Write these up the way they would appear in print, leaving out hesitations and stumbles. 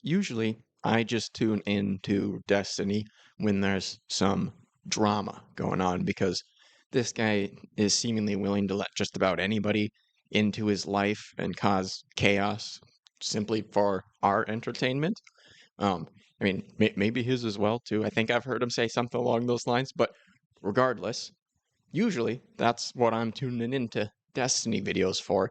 Usually, I just tune into Destiny when there's some drama going on because this guy is seemingly willing to let just about anybody into his life and cause chaos simply for our entertainment. Um, I mean, maybe his as well too. I think I've heard him say something along those lines, but regardless, usually that's what I'm tuning into Destiny videos for.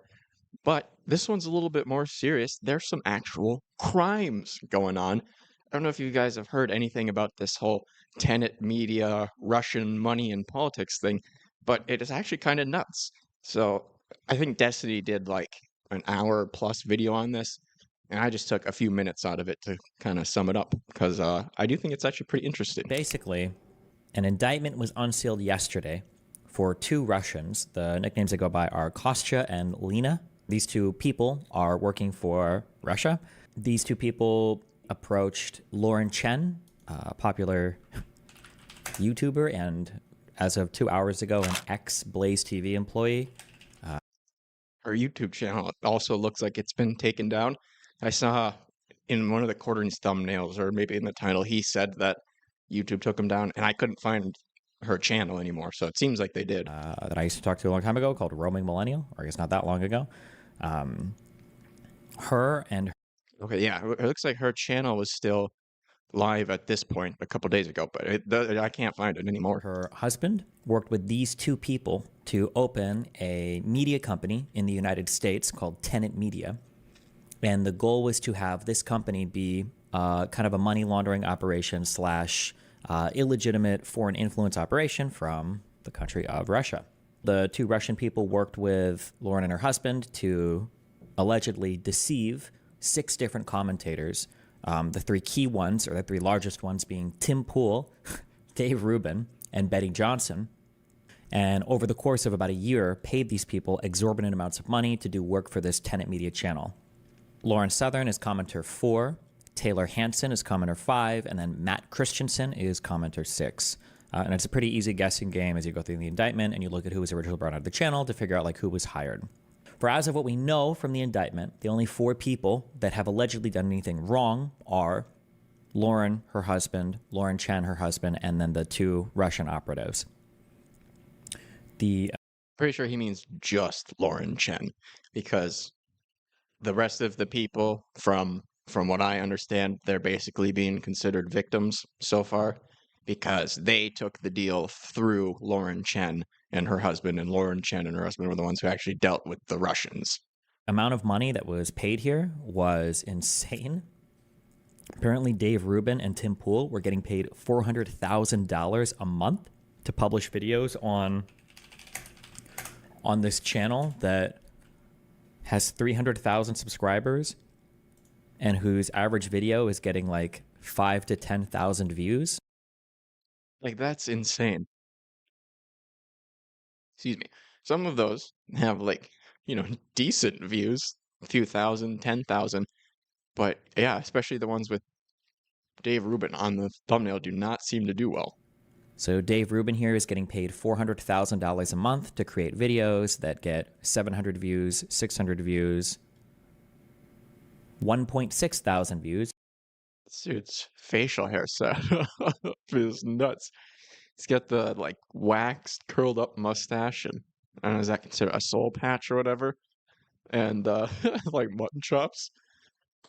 But this one's a little bit more serious. There's some actual crimes going on. I don't know if you guys have heard anything about this whole Tenet Media, Russian money and politics thing, but it is actually kind of nuts. So I think Destiny did like an hour plus video on this, and I just took a few minutes out of it to kind of sum it up because I do think it's actually pretty interesting. Basically, an indictment was unsealed yesterday for two Russians. The nicknames they go by are Kostya and Lena. These two people are working for Russia. These two people approached Lauren Chen, a popular YouTuber and, as of 2 hours ago, an ex-Blaze TV employee. Her YouTube channel also looks like it's been taken down. I saw in one of the quarterings thumbnails, or maybe in the title, he said that YouTube took him down, and I couldn't find her channel anymore. So it seems like they did. That I used to talk to a long time ago, called Roaming Millennial, or I guess not that long ago. Her and Okay, yeah, it looks like her channel was still live at this point a couple days ago, but I can't find it anymore. her husband worked with these two people to open a media company in the United States called Tenet Media. And the goal was to have this company be kind of a money laundering operation slash illegitimate foreign influence operation from the country of Russia. The two Russian people worked with Lauren and her husband to allegedly deceive 6 different commentators. The 3 key ones, or the 3 largest ones, being Tim Pool, Dave Rubin, and Betty Johnson. And over the course of about a year, paid these people exorbitant amounts of money to do work for this Tenet Media channel. Lauren Southern is commenter 4, Taylor Hansen is commenter 5, and then Matt Christensen is commenter 6. And it's a pretty easy guessing game as you go through the indictment and you look at who was originally brought out of the channel to figure out like who was hired. For as of what we know from the indictment, the only 4 people that have allegedly done anything wrong are Lauren, her husband, Lauren Chen, her husband, and then the 2 Russian operatives. Pretty sure he means just Lauren Chen, because the rest of the people, from what I understand, they're basically being considered victims so far because they took the deal through Lauren Chen and her husband, and Lauren Chen and her husband were the ones who actually dealt with the Russians. Amount of money that was paid here was insane. Apparently, Dave Rubin and Tim Pool were getting paid $400,000 a month to publish videos on this channel that has 300,000 subscribers and whose average video is getting like 5 to 10,000 views. Like, that's insane. Excuse me. Some of those have like, decent views, a few thousand, 10,000. But yeah, especially the ones with Dave Rubin on the thumbnail do not seem to do well. So Dave Rubin here is getting paid $400,000 a month to create videos that get 700 views, 600 views, 1.6 thousand views. This dude's facial hair setup is nuts. He's got the like waxed, curled up mustache, and I don't know, is that considered a soul patch or whatever? And like mutton chops.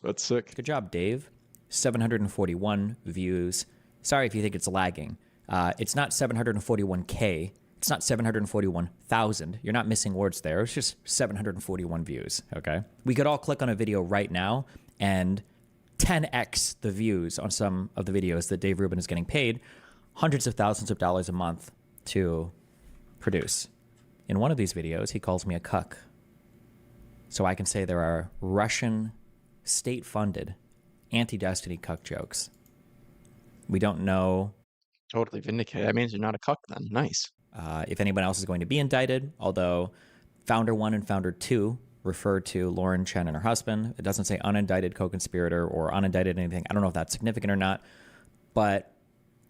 That's sick. Good job, Dave. 741 views. Sorry if you think it's lagging. It's not 741K. It's not 741,000. You're not missing words there. It's just 741 views, okay? We could all click on a video right now and 10x the views on some of the videos that Dave Rubin is getting paid hundreds of thousands of dollars a month to produce. In one of these videos, he calls me a cuck. So I can say there are Russian state-funded anti-Destiny cuck jokes. We don't know. Totally vindicated. That means you're not a cuck then. Nice. If anyone else is going to be indicted, although Founder 1 and Founder 2 refer to Lauren Chen and her husband. It doesn't say unindicted co-conspirator or unindicted anything. I don't know if that's significant or not, but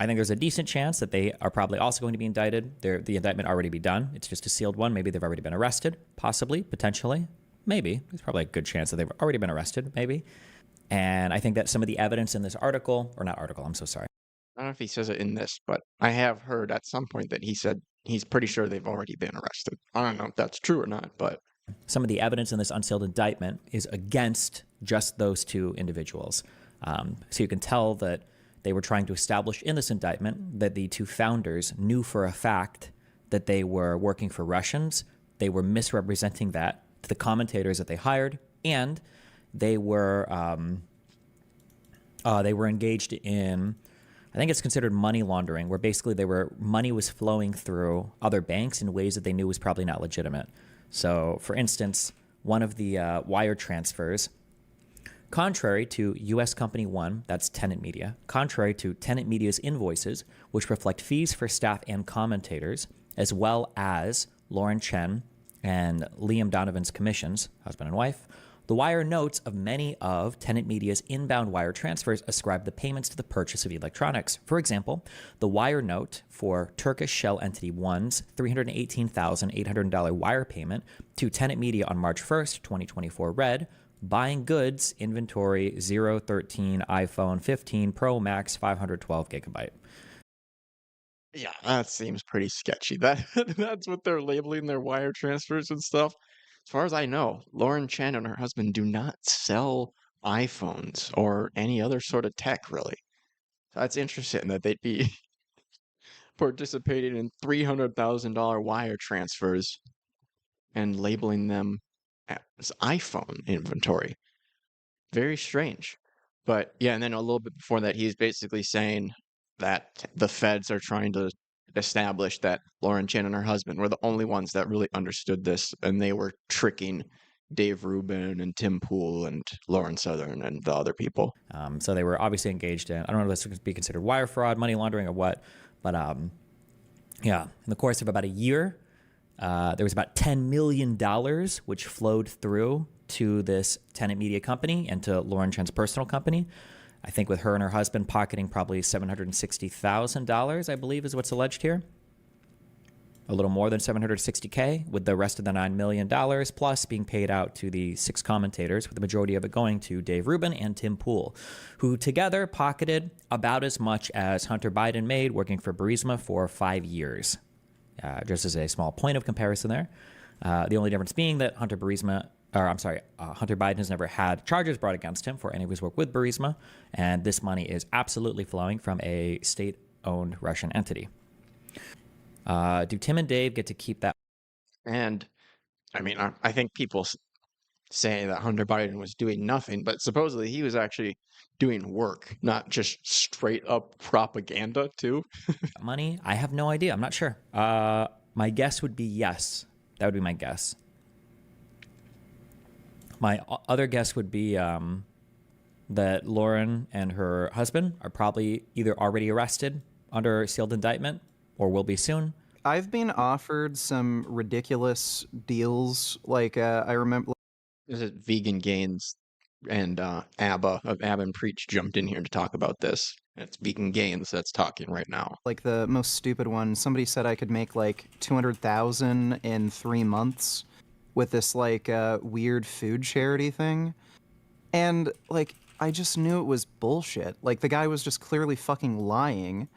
I think there's a decent chance that they are probably also going to be indicted. The indictment already be done. It's just a sealed one. Maybe they've already been arrested, possibly, potentially, maybe. There's probably a good chance that they've already been arrested, maybe. And I think that some of the evidence in this article, or not article, I'm so sorry. I don't know if he says it in this, but I have heard at some point that he said he's pretty sure they've already been arrested. I don't know if that's true or not, but Some of the evidence in this unsealed indictment is against just those two individuals. So you can tell that they were trying to establish in this indictment that the two founders knew for a fact that they were working for Russians. They were misrepresenting that to the commentators that they hired, and they were engaged in, I think it's considered money laundering, where basically money was flowing through other banks in ways that they knew was probably not legitimate. So, for instance, one of the wire transfers, contrary to U.S. Company 1, that's Tenet Media, contrary to Tenet Media's invoices, which reflect fees for staff and commentators, as well as Lauren Chen and Liam Donovan's commissions, husband and wife, the wire notes of many of Tenet Media's inbound wire transfers ascribe the payments to the purchase of electronics. For example, the wire note for Turkish shell entity 1's $318,800 wire payment to Tenet Media on March 1st, 2024 read, buying goods, inventory 013 iPhone 15 Pro Max 512 gigabyte. yeah, that seems pretty sketchy. That that's what they're labeling their wire transfers and stuff. As far as I know, Lauren Chen and her husband do not sell iPhones or any other sort of tech, really. So that's interesting that they'd be participating in $300,000 wire transfers and labeling them as iPhone inventory. Very strange. But yeah, and then a little bit before that, he's basically saying that the feds are trying to establish that Lauren Chen and her husband were the only ones that really understood this, and they were tricking Dave Rubin and Tim Pool and Lauren Southern and the other people. So they were obviously engaged in, I don't know if this would be considered wire fraud, money laundering, or what, but yeah, in the course of about a year, there was about $10 million which flowed through to this Tenet Media company and to Lauren Chen's personal company. I think with her and her husband pocketing probably $760,000, I believe is what's alleged here. A little more than $760K, with the rest of the $9 million plus being paid out to the 6 commentators, with the majority of it going to Dave Rubin and Tim Pool, who together pocketed about as much as Hunter Biden made working for Burisma for 5 years. Just as a small point of comparison there. The only difference being that Hunter Biden has never had charges brought against him for any of his work with Burisma, and this money is absolutely flowing from a state-owned Russian entity. Do Tim and Dave get to keep that? And I mean, I think people say that Hunter Biden was doing nothing, but supposedly he was actually doing work, not just straight up propaganda, too. Money? I have no idea. I'm not sure. My guess would be yes. That would be my guess. My other guess would be that Lauren and her husband are probably either already arrested under sealed indictment or will be soon. I've been offered some ridiculous deals. Like, I remember. Is it Vegan Gains and ABBA of ABBA and Preach jumped in here to talk about this. It's Vegan Gains that's talking right now. Like the most stupid one, somebody said I could make like 200,000 in 3 months with this like weird food charity thing. And like I just knew it was bullshit. Like the guy was just clearly fucking lying,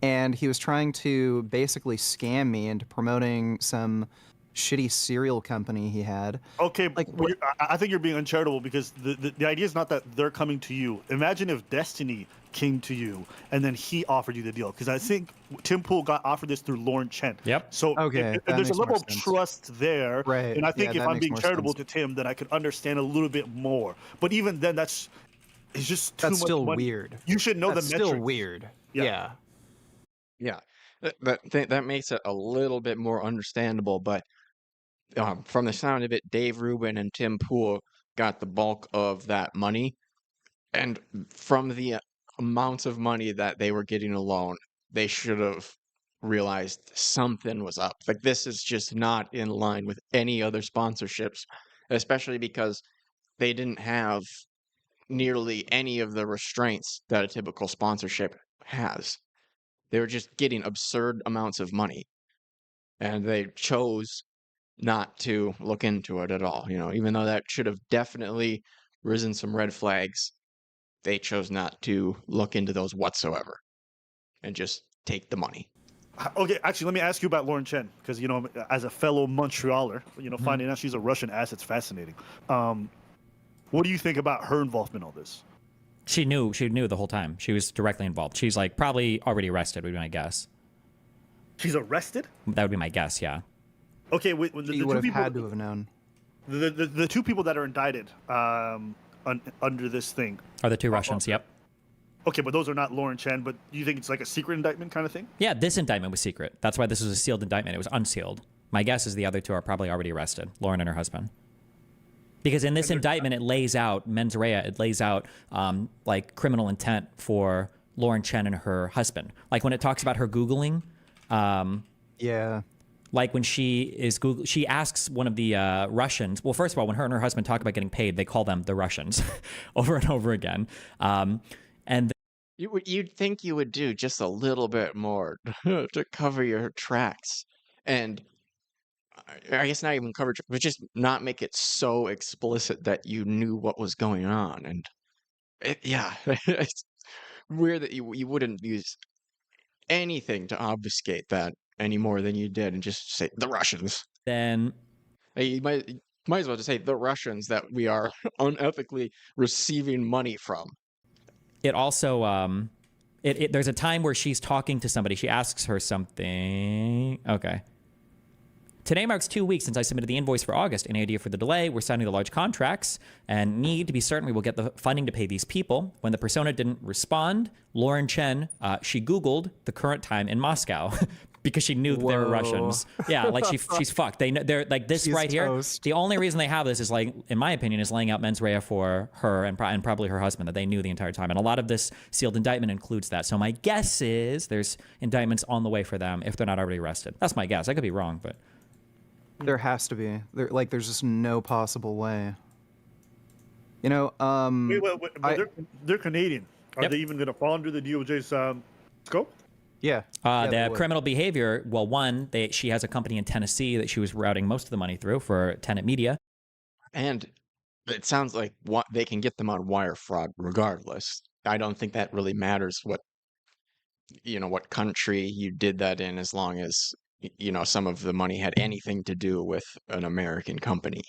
and he was trying to basically scam me into promoting some shitty cereal company he had. Okay, like I think you're being uncharitable, because the idea is not that they're coming to you. Imagine if Destiny came to you and then he offered you the deal, because I think Tim Pool got offered this through Lauren Chen. Yep. So okay, if there's a level of trust there, right? And I think yeah, if I'm being charitable sense. to Tim, then I could understand a little bit more. But even then, it's just too that's much still money. weird. You should know that's the metrics. Still weird. Yeah. Yeah, that makes it a little bit more understandable, but from the sound of it, Dave Rubin and Tim Pool got the bulk of that money, and from the amounts of money that they were getting alone, they should have realized something was up. Like, this is just not in line with any other sponsorships, especially because they didn't have nearly any of the restraints that a typical sponsorship has. They were just getting absurd amounts of money, and they chose not to look into it at all, even though that should have definitely risen some red flags they chose not to look into those whatsoever and just take the money. Okay, actually, let me ask you about Lauren Chen, because, as a fellow Montrealer, finding out she's a Russian asset's fascinating. What do you think about her involvement in all this? She knew the whole time. She was directly involved. She's like probably already arrested, would be my guess. She's arrested? That would be my guess, yeah. Okay, wait. You would have had to have known. The two people that are indicted under this thing Are the two Russians, yep. Okay, but those are not Lauren Chen, but you think it's like a secret indictment kind of thing? Yeah, this indictment was secret. That's why this was a sealed indictment. It was unsealed. My guess is the other two are probably already arrested, Lauren and her husband. Because in this indictment, it lays out, mens rea, it lays out like criminal intent for Lauren Chen and her husband. Like when it talks about her Googling, Yeah. like when she asks one of the Russians, well, first of all, when her and her husband talk about getting paid, they call them the Russians over and over again. And You'd think you would do just a little bit more to cover your tracks, and I guess not even cover, but just not make it so explicit that you knew what was going on. And yeah, it's weird that you wouldn't use anything to obfuscate that any more than you did, and just say the Russians. then Hey, you might as well just say the Russians that we are unethically receiving money from. it also, there's a time where she's talking to somebody. She asks her something. Okay. Today marks 2 weeks since I submitted the invoice for August. Any idea for the delay? We're signing the large contracts and need to be certain we will get the funding to pay these people. When the persona didn't respond, Lauren Chen, she Googled the current time in Moscow because she knew that they were Whoa. Russians. Yeah, like she's fucked. They're like this She's right toast. here. The only reason they have this is, like, in my opinion, is laying out mens rea for her and probably her husband that they knew the entire time. And a lot of this sealed indictment includes that. So my guess is there's indictments on the way for them if they're not already arrested. That's my guess. I could be wrong, but There has to be. There's just no possible way. Wait, but they're Canadian. Are Yep. they even going to fall under the DOJ's scope? Yeah. Yeah, they the would. criminal behavior, well, one, she has a company in Tennessee that she was routing most of the money through for Tenet Media. And it sounds like they can get them on wire fraud regardless. I don't think that really matters what country you did that in, as long as some of the money had anything to do with an American company,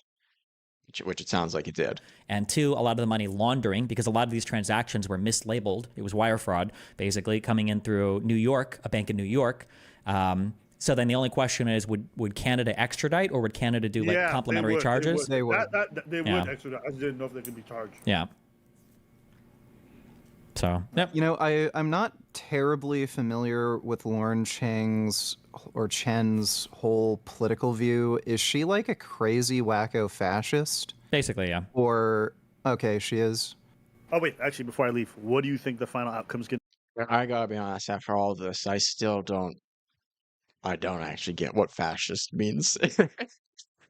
which it sounds like it did. And two, a lot of the money laundering, because a lot of these transactions were mislabeled. It was wire fraud, basically, coming in through New York, a bank in New York. So then the only question is, would Canada extradite, or would Canada do complimentary charges? They would. They Yeah. would extradite. I just didn't know if they could be charged. Yeah. So, yep. I'm not terribly familiar with Lauren Chen's whole political view. Is she like a crazy wacko fascist? Basically, yeah. Or okay, she is. Oh, wait. Actually, before I leave, what do you think the final outcome's going to I gotta be honest, after all this, I don't actually get what fascist means.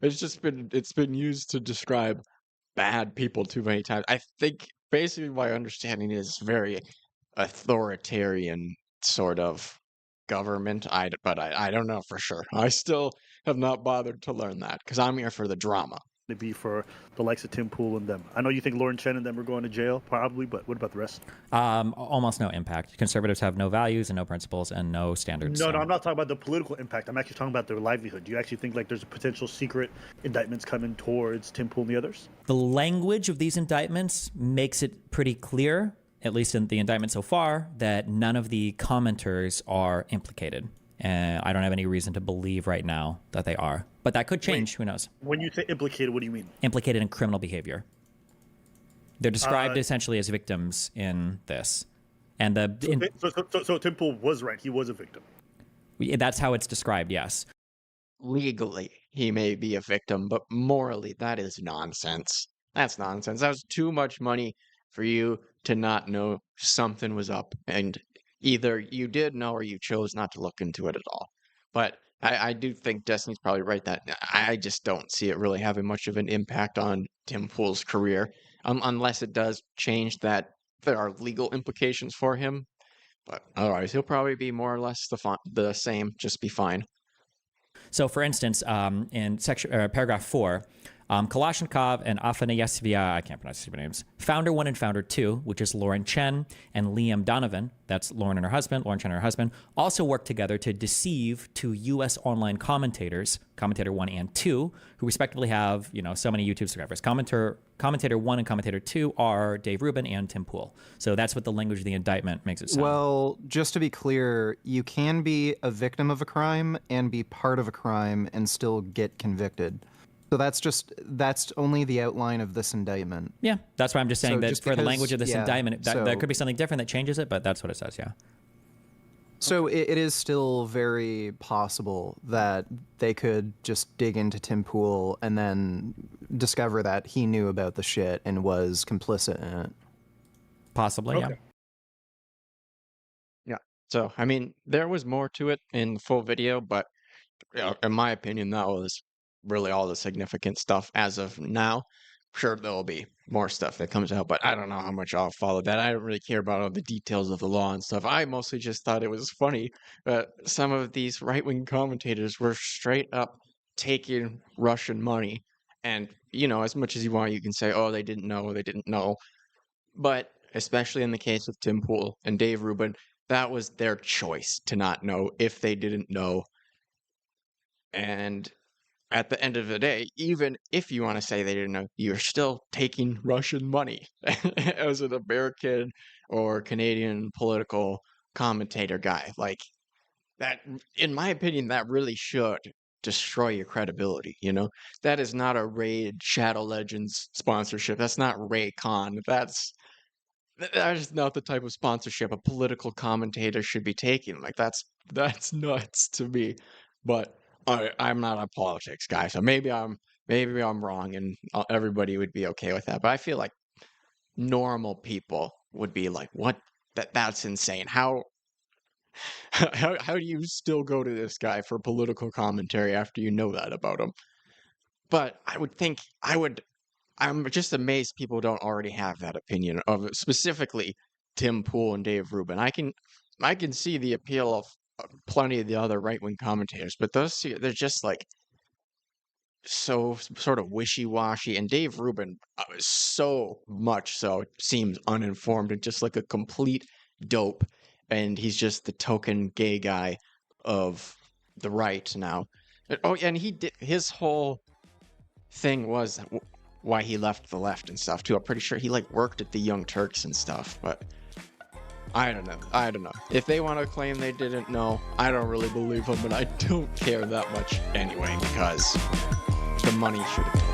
It's been used to describe bad people too many times. I think basically my understanding is very authoritarian sort of government. But I don't know for sure. I still have not bothered to learn that because I'm here for the drama. be for the likes of Tim Pool and them? I know you think Lauren Chen and them are going to jail, probably, but what about the rest? Almost no impact. Conservatives have no values and no principles and no standards. No, I'm not talking about the political impact. I'm actually talking about their livelihood. Do you actually think like there's a potential secret indictments coming towards Tim Pool and the others? The language of these indictments makes it pretty clear, at least in the indictment so far, that none of the commenters are implicated. And I don't have any reason to believe right now that they are. But that could change. Who knows? When you say implicated, what do you mean? Implicated in criminal behavior. They're described essentially as victims in this. And So Tim Pool was right. He was a victim. That's how it's described, yes. Legally, he may be a victim, but morally, that is nonsense. That's nonsense. That was too much money for you to not know something was up. And either you did know or you chose not to look into it at all. But I do think Destiny's probably right that I just don't see it really having much of an impact on Tim Pool's career, unless it does change that there are legal implications for him. But otherwise, he'll probably be more or less the same, just be fine. So, for instance, in paragraph 4, Kalashnikov and Afanasyev, I can't pronounce the names, Founder 1 and Founder 2, which is Lauren Chen and Liam Donovan, that's Lauren and her husband, Lauren Chen and her husband, also worked together to deceive two U.S. online commentators, Commentator 1 and 2, who respectively have, so many YouTube subscribers. Commentator 1 and Commentator 2 are Dave Rubin and Tim Pool. So that's what the language of the indictment makes it sound. Well, just to be clear, you can be a victim of a crime and be part of a crime and still get convicted. So that's only the outline of this indictment. Yeah, that's why I'm just saying that just for the because- language of this yeah, indictment, so- there could be something different that changes it, but that's what it says, yeah. So it is still very possible that they could just dig into Tim Pool and then discover that he knew about the shit and was complicit in it. Possibly, yeah. Okay. Yeah. So, I mean, there was more to it in the full video, but in my opinion, that was really all the significant stuff as of now. Sure, there'll be more stuff that comes out, but I don't know how much I'll follow that. I don't really care about all the details of the law and stuff. I mostly just thought it was funny that some of these right-wing commentators were straight up taking Russian money. And, as much as you want, you can say, oh, they didn't know. But especially in the case of Tim Pool and Dave Rubin, that was their choice to not know if they didn't know. And at the end of the day, even if you want to say they didn't know, you're still taking Russian money as an American or Canadian political commentator guy. Like that, in my opinion, that really should destroy your credibility. That is not a Raid Shadow Legends sponsorship. That's not Raycon. That is not the type of sponsorship a political commentator should be taking. Like that's nuts to me. But I'm not a politics guy, so maybe I'm wrong, and everybody would be okay with that. But I feel like normal people would be like, "What? That's insane. How do you still go to this guy for political commentary after you know that about him?" But I'm just amazed people don't already have that opinion of specifically Tim Pool and Dave Rubin. I can see the appeal of plenty of the other right-wing commentators, but those two, they're just like so sort of wishy-washy, and Dave Rubin so much so seems uninformed and just like a complete dope, and he's just the token gay guy of the right now. And his whole thing was why he left the left and stuff too. I'm pretty sure he worked at the Young Turks and stuff, but I don't know. If they want to claim they didn't know, I don't really believe them, and I don't care that much anyway, because the money should have told